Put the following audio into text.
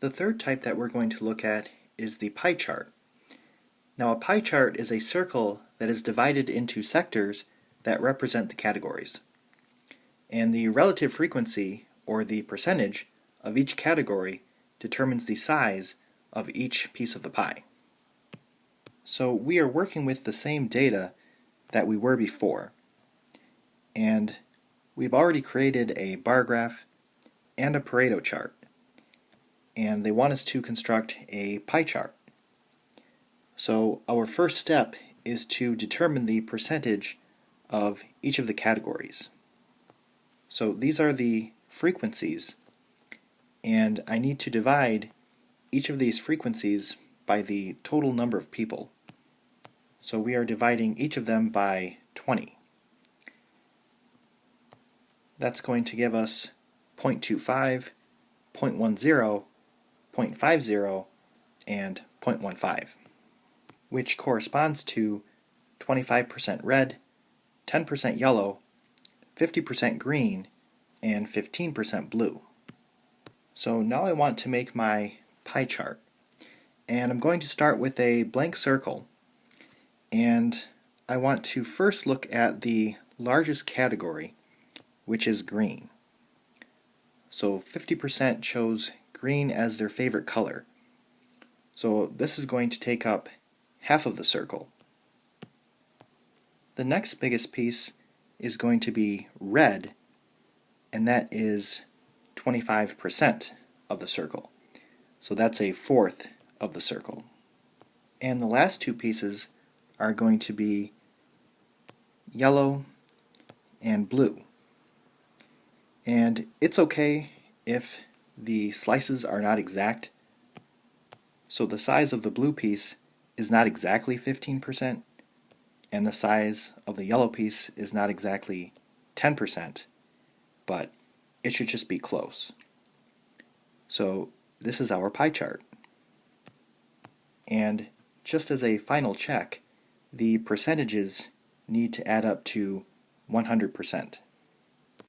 The third type that we're going to look at is the pie chart. Now, a pie chart is a circle that is divided into sectors that represent the categories. And the relative frequency, or the percentage, of each category determines the size of each piece of the pie. So we are working with the same data that we were before. And we've already created a bar graph and a Pareto chart. And they want us to construct a pie chart. So our first step is to determine the percentage of each of the categories. So these are the frequencies, and I need to divide each of these frequencies by the total number of people. So we are dividing each of them by 20. That's going to give us 0.25, 0.10, 0.50, and 0.15, which corresponds to 25% red, 10% yellow, 50% green, and 15% blue. So now I want to make my pie chart. And I'm going to start with a blank circle. And I want to first look at the largest category, which is green. So 50% chose green as their favorite color. So this is going to take up half of the circle. The next biggest piece is going to be red, and that is 25% of the circle. So that's a fourth of the circle. And the last two pieces are going to be yellow and blue. And it's okay if the slices are not exact. So the size of the blue piece is not exactly 15%, and the size of the yellow piece is not exactly 10%, but it should just be close. So this is our pie chart. And just as a final check, the percentages need to add up to 100%.